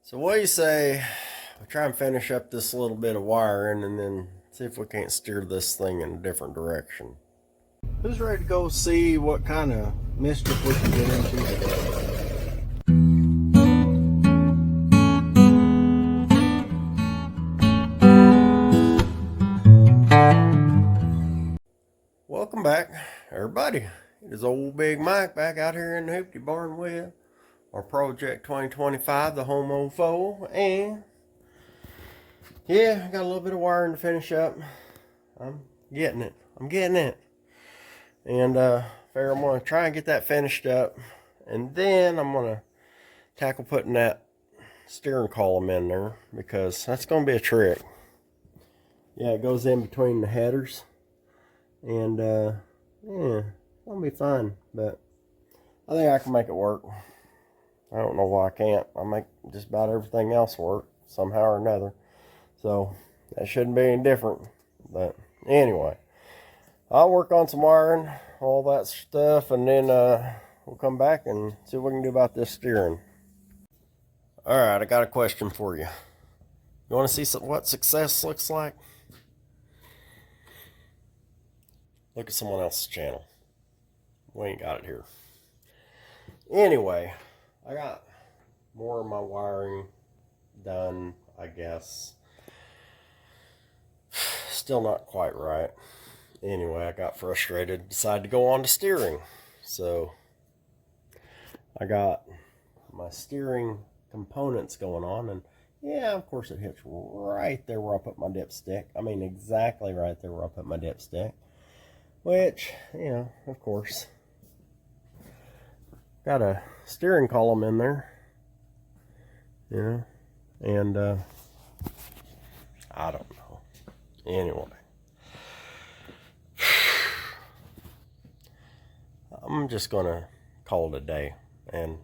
So what do you say we try and finish up this little bit of wiring and then see if we can't steer this thing in a different direction? Who's ready to go see what kind of mischief we can get into today? Welcome back, everybody. It is old Big Mike back out here in the Hoopty Barn with our Project 2025, the Home on Foe, and yeah, I got a little bit of wiring to finish up. I'm getting it. And figure I'm gonna try and get that finished up, and then I'm gonna tackle putting that steering column in there because that's gonna be a trick. Yeah, it goes in between the headers, and yeah, it'll be fun. But I think I can make it work. I don't know why I can't. I make just about everything else work somehow or another. So that shouldn't be any different. But anyway, I'll work on some wiring, all that stuff, and then we'll come back and see what we can do about this steering. All right, I got a question for you. You want to see what success looks like? Look at someone else's channel. We ain't got it here. Anyway, I got more of my wiring done, I guess. Still not quite right. Anyway, I got frustrated, decided to go on to steering. So I got my steering components going on, and yeah, of course it hits right there where I put my dipstick. I mean, exactly right there where I put my dipstick. Which, you know, of course, got a steering column in there, you know, and I don't know. Anyway, I'm just gonna call it a day, and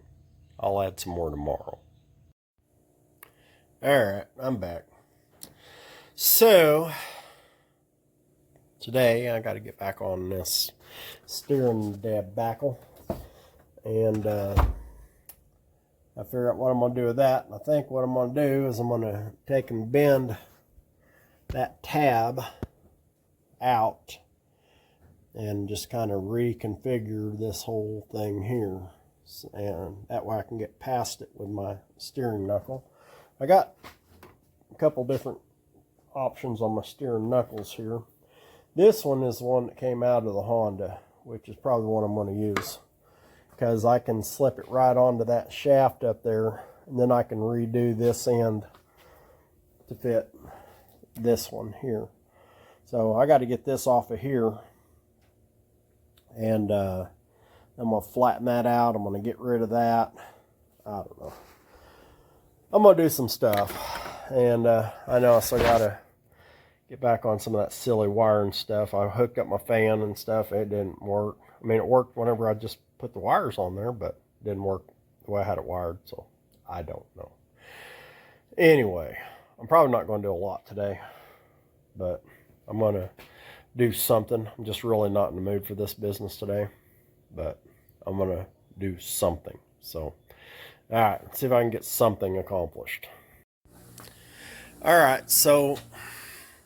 I'll add some more tomorrow. Alright, I'm back. So today I got to get back on this steering debacle, and I figure out what I'm going to do with that. And I think what I'm going to do is I'm going to take and bend that tab out and just kind of reconfigure this whole thing here, and that way I can get past it with my steering knuckle. I got a couple different options on my steering knuckles here. This one is the one that came out of the Honda, which is probably the one I'm going to use, because I can slip it right onto that shaft up there, and then I can redo this end to fit this one here. So I got to get this off of here, and I'm going to flatten that out. I'm going to get rid of that. I don't know. I'm going to do some stuff, and I know I still got to get back on some of that silly wiring stuff. I hooked up my fan and stuff. It didn't work. I mean, it worked whenever I just put the wires on there, but it didn't work the way I had it wired, so I don't know. Anyway, I'm probably not going to do a lot today, but I'm going to do something. I'm just really not in the mood for this business today, but I'm going to do something. So, all right, let's see if I can get something accomplished. All right, so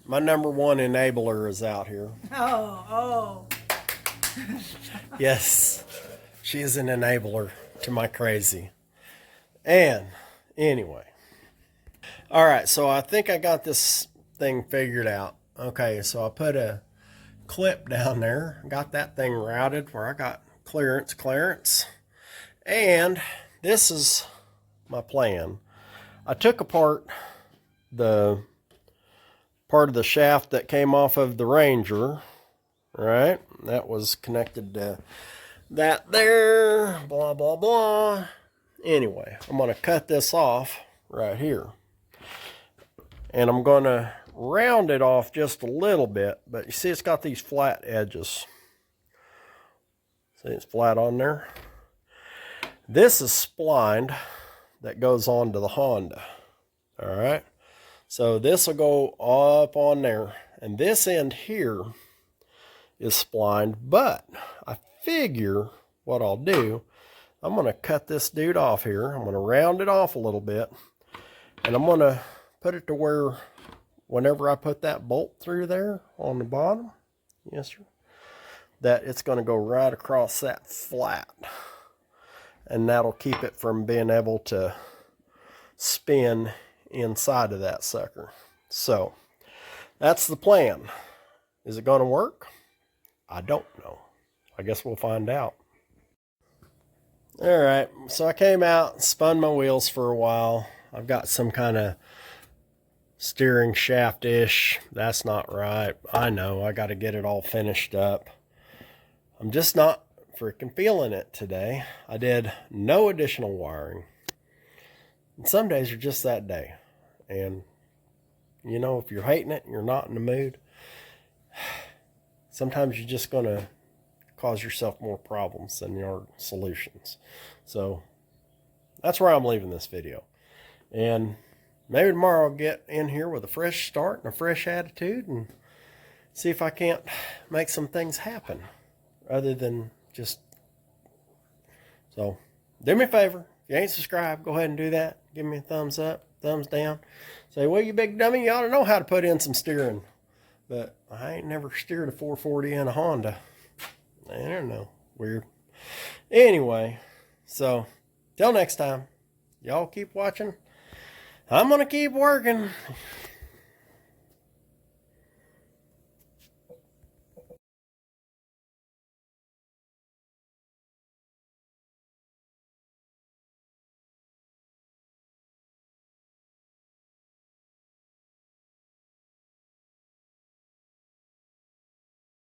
my number one enabler is out here. Oh. Yes, she is an enabler to my crazy. And anyway, all right, so I think I got this thing figured out. Okay, so I put a clip down there, got that thing routed where I got clearance, and this is my plan. I took apart the part of the shaft that came off of the Ranger, right? That was connected to that there, blah, blah, blah. Anyway, I'm going to cut this off right here, and I'm going to round it off just a little bit, but you see it's got these flat edges. See, it's flat on there. This is splined that goes on to the Honda. All right, so this will go up on there, and this end here is splined, but I figure what I'll do, I'm going to cut this dude off here. I'm going to round it off a little bit, And I'm going to put it to where whenever I put that bolt through there on the bottom, yes sir, that it's going to go right across that flat. And that'll keep it from being able to spin inside of that sucker. So that's the plan. Is it going to work? I don't know. I guess we'll find out. All right, so I came out and spun my wheels for a while. I've got some kind of steering shaft-ish. That's not right. I know, I got to get it all finished up. I'm just not freaking feeling it today. I did no additional wiring. And some days are just that day. And, you know, if you're hating it and you're not in the mood, sometimes you're just going to cause yourself more problems than your solutions. So that's where I'm leaving this video. And maybe tomorrow I'll get in here with a fresh start and a fresh attitude and see if I can't make some things happen other than just... So do me a favor. If you ain't subscribed, go ahead and do that. Give me a thumbs up, thumbs down. Say, well, you big dummy, you ought to know how to put in some steering. But I ain't never steered a 440 in a Honda. I don't know. Weird. Anyway, so till next time, y'all keep watching. I'm going to keep working.